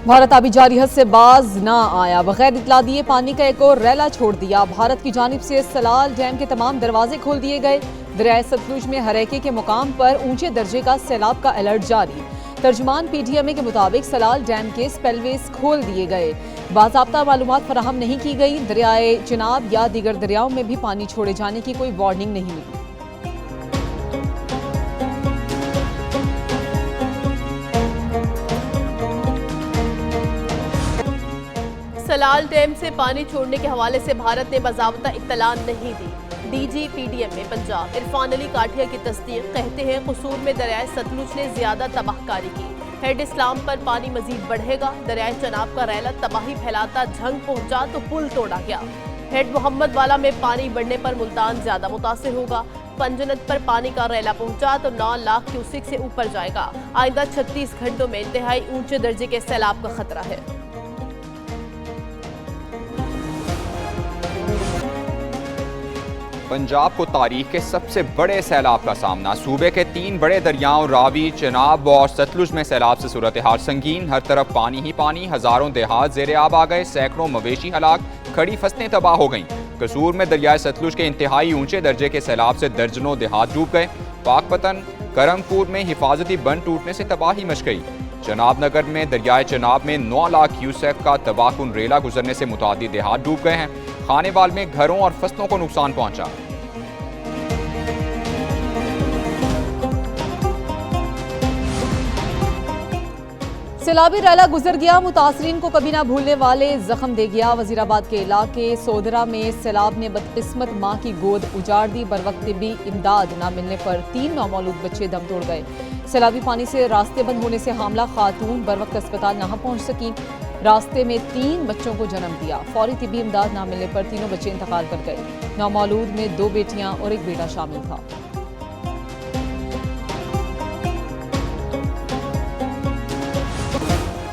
भारत अभी जारी हद से बाज ना आया। बगैर इतला दिए पानी का एक और रैला छोड़ दिया। भारत की जानिब से सलाल डैम के तमाम दरवाजे खोल दिए गए। दरियाए सतलुज में हरेके के मुकाम पर ऊंचे दर्जे का सैलाब का अलर्ट जारी। तर्जुमान PTMA के मुताबिक सलाल डैम के स्पेलवेज खोल दिए गए। बाज़ाब्ता मालूमात फराहम नहीं की गई। दरियाए चिनाब या दीगर दरियाओं में भी पानी छोड़े जाने की कोई वार्निंग नहीं मिली। सलाल डैम से पानी छोड़ने के हवाले से भारत ने बाज़ाब्ता इत्तला नहीं दी। DG PTMA पंजाब इरफान अली काठिया की तस्दीक कहते हैं कसूर में दरियाए सतलुज ने ज्यादा तबाहकारी की। हेड इस्लाम पर पानी मजीद बढ़ेगा। दरियाए चनाब का रैला तबाही फैलाता झंग पहुंचा तो पुल तोड़ा गया। हेड मोहम्मद वाला में पानी बढ़ने पर मुल्तान ज्यादा मुतासिर होगा। पंजनत पर पानी का रैला पहुंचा तो 9 लाख क्यूसिक से ऊपर जाएगा। आइंदा 36 घंटों में इंतहाई ऊंचे दर्जे के सैलाब का खतरा है। पंजाब को तारीख के सबसे बड़े सैलाब का सामना। सूबे के 3 बड़े दरियाओं रावी, चनाब और सतलुज में सैलाब से सूरत हाल संगीन। हर तरफ पानी ही पानी। हजारों देहात ज़ेरे आब आ गए। सैकड़ों मवेशी हलाक, खड़ी फसलें तबाह हो गईं। कसूर में दरियाए सतलुज के इंतहाई ऊंचे दर्जे के सैलाब से दर्जनों देहात डूब गए। पाकपतन करमपुर में हिफाजती बंद टूटने से तबाही मच गई। चनाब नगर में दरियाए चनाब में 9 लाख क्यूसेक का तबाहकुन रेला गुजरने से मुतादिद देहात डूब गए हैं। खानेवाल में घरों और फसलों को नुकसान पहुंचा। सैलाबी रैला गुजर गया। मुतासरीन को कभी ना भूलने वाले जख्म दे गया। वजीराबाद के इलाके सोदरा में सैलाब ने बदकिस्मत माँ की गोद उजाड़ दी। बर वक्त भी इमदाद न मिलने पर 3 नौमौलूद बच्चे दम तोड़ गए। सैलाबी पानी से रास्ते बंद होने से हामला खातून बर वक्त अस्पताल न पहुंच सकी। रास्ते में 3 बच्चों को जन्म दिया। फौरी तिबी इमदाद न मिलने पर तीनों बच्चे इंतकाल कर गए। नौमौलूद में 2 बेटियां और 1 बेटा शामिल था।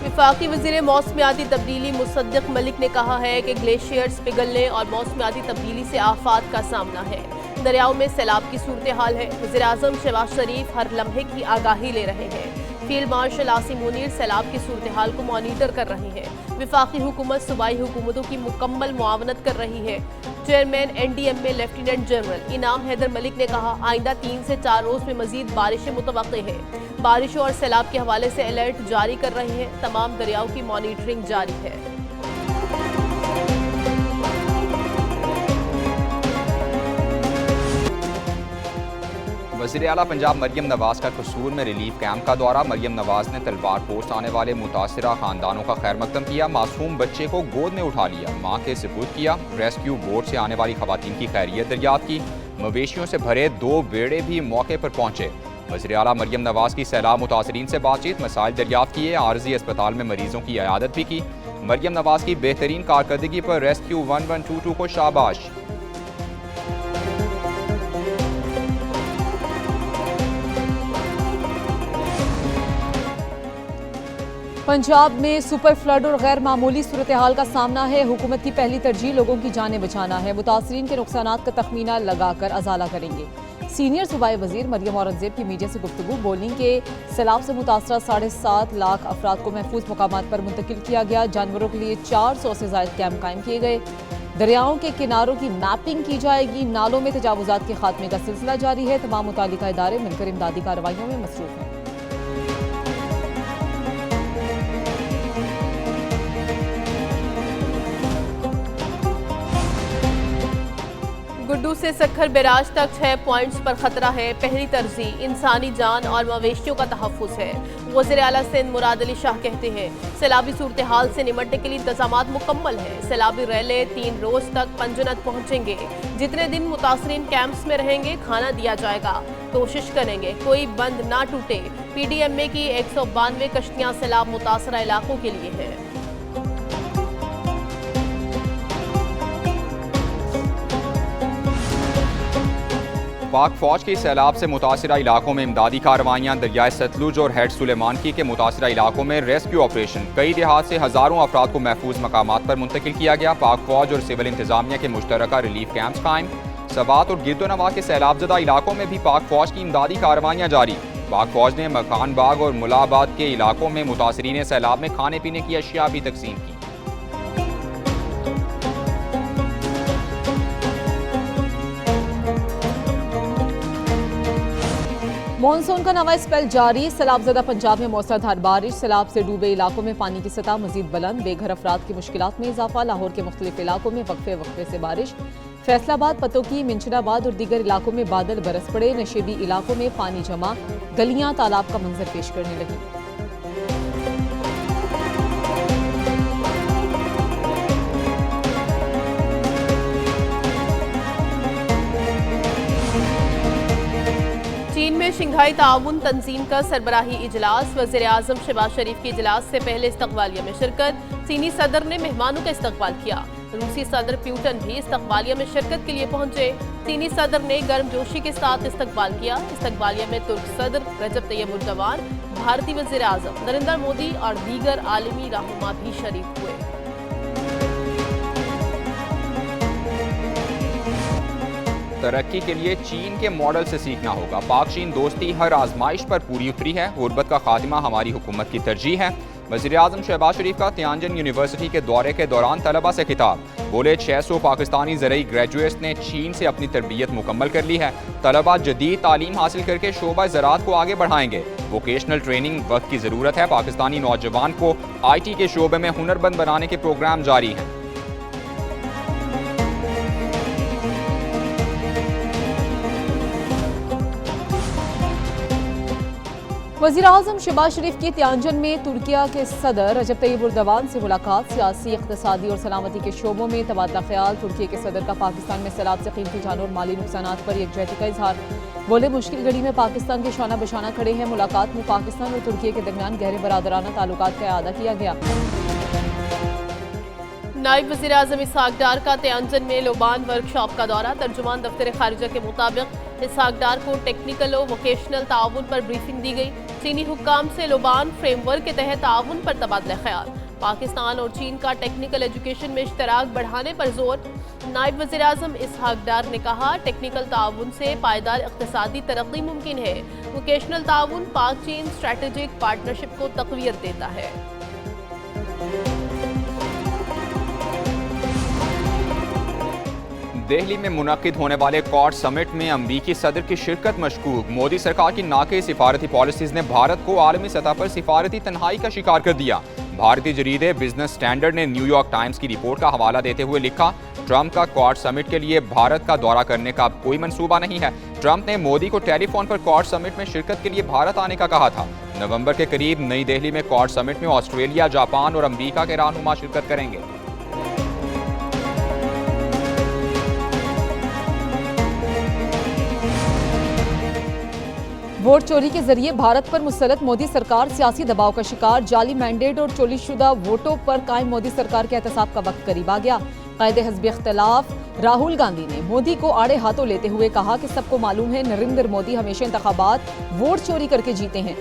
वफाकी वज़ीर मौसमियाती तब्दीली मुसद्दिक मलिक ने कहा है कि ग्लेशियर्स पिघलने और मौसमियाती तब्दीली से आफात का सामना है। दरियाओं में सैलाब की सूरत हाल है। वज़ीर आज़म शहबाज शरीफ हर लम्हे की आगाही ले रहे हैं। फील्ड मार्शल आसिम मुनीर सैलाब की सूरत हाल को मॉनिटर कर रही है। वफाकी हुकूमत सूबाई हुकूमतों की मुकम्मल मुआवनत कर रही है। चेयरमैन NDMA लेफ्टिनेंट जनरल इनाम हैदर मलिक ने कहा आइंदा 3 से 4 रोज में मजीद बारिशें मुतवक्के है। बारिशों और सैलाब के हवाले से अलर्ट जारी कर रही है। तमाम दरियाओं की मॉनिटरिंग जारी है। वज़ीर आला पंजाब मरियम नवाज का कसूर में रिलीफ कैंप का दौरा। मरियम नवाज ने तलवार पोस्ट आने वाले मुतासिरा खानदानों का खैर मकदम किया। मासूम बच्चे को गोद में उठा लिया, माँ के सुपुर्द किया। रेस्क्यू बोट से आने वाली खवातीन की खैरियत दरियाफ्त की। मवेशियों से भरे 2 बेड़े भी मौके पर पहुंचे। वज़ीर आला मरियम नवाज की सैलाब मुतासरीन से बातचीत, मसाइल दरियाफ्त किए। आरजी अस्पताल में मरीजों की इयादत भी की। मरियम नवाज की बेहतरीन कारकर्दगी पर रेस्क्यू 1122 को शाबाश। पंजाब में सुपर फ्लड और गैर मामूली सूरत हाल का सामना है। हुकूमत की पहली तरजीह लोगों की जानें बचाना है। मुतासरीन के नुकसानात का तखमीना लगाकर अजाला करेंगे। सीनियर सूबाई वजीर मरियम औरंगजेब की मीडिया से गुफ्तगू। बोली के सैलाब से मुतासरा 7.5 लाख अफराद को महफूज मकामात पर मुंतकिल किया गया। जानवरों के लिए 400 से ज़ायद कैंप कायम किए गए। दरियाओं के किनारों की मैपिंग की जाएगी। नालों में तजावुजात के खात्मे का सिलसिला जारी है। तमाम मुतालिका इदारे मिलकर इमदादी कार्रवाइयों में मसरूफ हैं। गुड्डू से सखर बैराज तक 6 पॉइंट्स पर खतरा है। पहली तरजीह इंसानी जान और मवेशियों का तहफ़्फ़ुज़ है। वज़ीर आला सिंध मुराद अली शाह कहते हैं सैलाबी सूरत हाल से निमटने के लिए इंतजामात मुकम्मल है। सैलाबी रैले 3 रोज तक पंजनत पहुँचेंगे। जितने दिन मुतासरीन कैंप्स में रहेंगे खाना दिया जाएगा। कोशिश करेंगे कोई बंद ना टूटे। PDMA की 192 कश्तियाँ सैलाब मुतासरा इलाकों के लिए हैं। पाक फौज की सैलाब से मुतासरा इलाकों में इमदादी कार्रवाइयाँ। दरियाए सतलुज और हेड सुलेमानकी के मुतासरा इलाकों में रेस्क्यू ऑपरेशन। कई देहात से हज़ारों अफराद को महफूज मकामात पर मुंतकिल किया गया। पाक फौज और सिविल इंतजामिया के मुश्तरका रिलीफ कैंप्स कायम। सवात और गिरदोनवा के सैलाब ज़दा इलाकों में भी पाक फौज की इमदादी कार्रवाइयाँ जारी। पाक फौज ने मकान बाग और मुलाबाद के इलाकों में मुतासरीन सैलाब में खाने पीने की अशिया भी तकसीम की। मॉनसून का नवा स्पेल जारी, सैलाबज़दा पंजाब में मूसलाधार बारिश, सैलाब से डूबे इलाकों में पानी की सतह मजीद बुलंद, बेघर अफराद की मुश्किलात में इजाफा, लाहौर के मुख्तलिफ इलाकों में वक्फे वक्फे से बारिश, फैसलाबाद, पतोकी, मिंचनाबाद और दीगर इलाकों में बादल बरस पड़े, नशेबी इलाकों में पानी जमा, गलियां तालाब का मंजर पेश करने लगी। चीन में शंघाई ताउन तंजीम का सरबराही इजलास, वज़ीर-ए-आज़म शहबाज शरीफ के इजलास से पहले इस्तकबालिया में शिरकत, चीनी सदर ने मेहमानों का इस्तकबाल किया, रूसी सदर पुतिन भी इस्तकबालिया में शिरकत के लिए पहुंचे, चीनी सदर ने गर्मजोशी के साथ इस्तकबाल किया, इस्तकबालिया में तुर्क सदर रजब तैयब एर्दोगान, भारतीय वज़ीर-ए-आज़म नरेंद्र मोदी और दीगर आलमी रहनुमा भी शरीक हुए। तरक्की के लिए चीन के मॉडल से सीखना होगा, पाक चीन दोस्ती हर आजमाइश पर पूरी उतरी है, गुर्बत का खात्मा हमारी हुकूमत की तरजीह है। वज़ीर-ए-आज़म शहबाज शरीफ का तियानजिन यूनिवर्सिटी के दौरे के दौरान तलबा से खिताब, बोले 600 पाकिस्तानी ज़रई ग्रेजुएट्स ने चीन से अपनी तरबियत मुकम्मल कर ली है, तलबा जदीद तालीम हासिल करके शोबा ज़राअत को आगे बढ़ाएंगे, वोकेशनल ट्रेनिंग वक्त की ज़रूरत है, पाकिस्तानी नौजवान को IT के शोबे में हुनरमंद बनाने के प्रोग्राम जारी हैं। वज़ीर-ए-आज़म शहबाज शरीफ की तियानजिन में तुर्किया के सदर रजब तैयब एर्दोगान से मुलाकात, सियासी, इक़्तिसादी और सलामती के शोबों में तबादला ख्याल, तुर्की के सदर का पाकिस्तान में सैलाब से कीमती जान और माली नुकसानात पर यकजहती का इजहार, बोले मुश्किल घड़ी में पाकिस्तान के शाना बशाना खड़े हैं, मुलाकात में पाकिस्तान और तुर्की के दरमियान गहरे बरादराना ताल्लुकात का इआदा किया गया। नायब वज़ीर-ए-आज़म इसहाक डार का तियानजिन में लोबान वर्कशॉप का दौरा, तर्जुमान दफ्तर खारिजा के मुताबिक इसहाक डार को टेक्निकल और वोकेशनल ताउन पर ब्रीफिंग दी गई, चीनी हुक्काम से लोबान फ्रेमवर्क के तहत ताउन पर तबादला ख्याल, पाकिस्तान और चीन का टेक्निकल एजुकेशन में इश्तराक बढ़ाने पर जोर। नायब वज़ीर-ए-आज़म इसहाक डार ने कहा, टेक्निकल ताउन से पायदार इक़्तिसादी तरक्की मुमकिन है, वोकेशनल ताउन पाक चीन स्ट्रेटेजिक पार्टनरशिप को तक़वियत देता है। दिल्ली में मुनक्किद होने वाले क्वाड समिट में अमरीकी सदर की शिरकत मशकूक, मोदी सरकार की नाक़िस सिफारती पॉलिसीज ने भारत को आलमी सतह पर सिफारती तन्हाई का शिकार कर दिया। भारतीय जरीदे बिजनेस स्टैंडर्ड ने न्यूयॉर्क टाइम्स की रिपोर्ट का हवाला देते हुए लिखा, ट्रंप का क्वाड समिट के लिए भारत का दौरा करने का कोई मंसूबा नहीं है। ट्रंप ने मोदी को टेलीफोन पर क्वाड समिट में शिरकत के लिए भारत आने का कहा था। नवंबर के करीब नई दिल्ली में क्वाड समिट में ऑस्ट्रेलिया, जापान और अमरीका के रहनुमा शिरकत करेंगे। वोट चोरी के जरिए भारत पर मुसल्लत मोदी सरकार सियासी दबाव का शिकार, जाली मैंडेट और चोरीशुदा वोटों पर कायम मोदी सरकार के एहतसाब का वक्त करीब आ गया। कायदे हज़्ब इख्तिलाफ राहुल गांधी ने मोदी को आड़े हाथों लेते हुए कहा कि सबको मालूम है नरेंद्र मोदी हमेशा इंतखाबात वोट चोरी करके जीते हैं,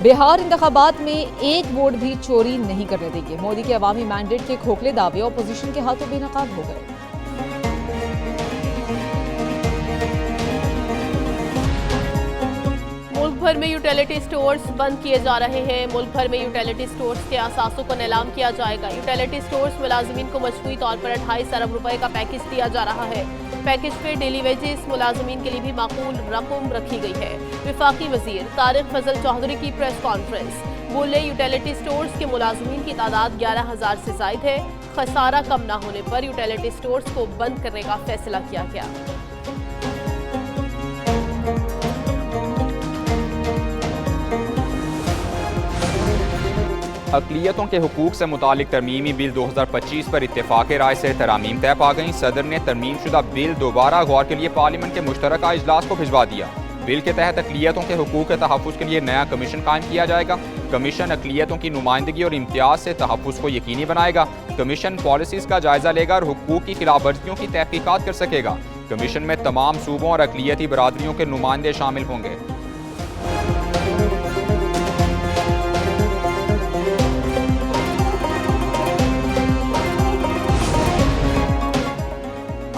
बिहार इंतखाबात में एक वोट भी चोरी नहीं करने देंगे। मोदी के अवामी मैंडेट के खोखले दावे अपोजिशन के हाथों बेनकाब हो गए। मुल्क भर में यूटिलिटी स्टोर्स बंद किए जा रहे हैं। मुल्क भर में यूटिलिटी स्टोर्स के असासों का नीलाम किया जाएगा। यूटिलिटी स्टोर्स मुलाजमीन को मजबूरी तौर पर 28 अरब रुपए का पैकेज दिया जा रहा है। पैकेज पे डेली वेजेस मुलाजमीन के लिए भी माकूल रकम रखी गई है। वफाकी वजीर तारिक फजल चौधरी की प्रेस कॉन्फ्रेंस, बोले यूटिलिटी स्टोर्स के मुलाजमीन की तादाद 11,000 से जायद है। खसारा कम न होने पर यूटिलिटी स्टोर्स को बंद करने का फैसला किया गया। अक़लियतों के हुकूक से मुतालिक तरमीमी बिल 2025 पर इत्तेफाक राय से तरामीम तय पा गई। सदर ने तरमीम शुदा बिल दोबारा गौर के लिए पार्लियामेंट के मुश्तरका इजलास को भिजवा दिया। बिल के तहत अक़लियतों के हुकूक के तहफ़्फ़ुज़ के लिए नया कमीशन कायम किया जाएगा। कमीशन अक़लियतों की नुमाइंदगी और इम्तियाज़ से तहफ़्फ़ुज़ को यकीनी बनाएगा। कमीशन पॉलिसीज़ का जायज़ा लेगा और हुकूक की खिलाफ वर्जियों की तहक़ीक़ात कर सकेगा। कमीशन में तमाम सूबों और अक़लियती बरादरियों के नुमाइंदे शामिल होंगे।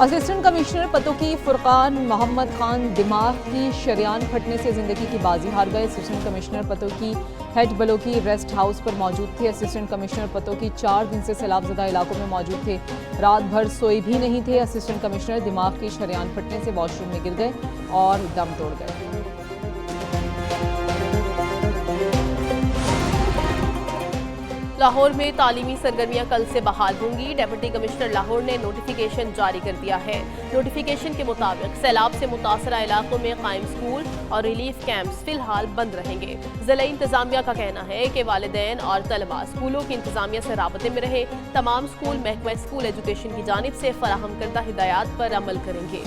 असिस्टेंट कमिश्नर पतोकी फुरकान मोहम्मद खान दिमाग की शरेआन फटने से जिंदगी की बाजी हार गए। Assistant commissioner Pattoki head Balloki rest house पर मौजूद थे। असिस्टेंट कमिश्नर पतोकी 4 दिन से सैलाबजदा इलाकों में मौजूद थे। रात भर सोए भी नहीं थे। असिस्टेंट कमिश्नर दिमाग की शरेआन फटने से वॉशरूम में गिर गए और दम तोड़ गए। लाहौर में तालीमी सरगर्मियां कल से बहाल होंगी। डेप्यूटी कमिश्नर लाहौर ने नोटिफिकेशन जारी कर दिया है। नोटिफिकेशन के मुताबिक सैलाब से मुतासरा इलाकों में कायम स्कूल और रिलीफ कैंप्स फिलहाल बंद रहेंगे। जिला इंतजामिया का कहना है कि वालिदैन और तलबा स्कूलों की इंतजामिया से राबते में रहे। तमाम स्कूल महकमा स्कूल एजुकेशन की जानिब से फराहम करदा हिदायत पर अमल करेंगे।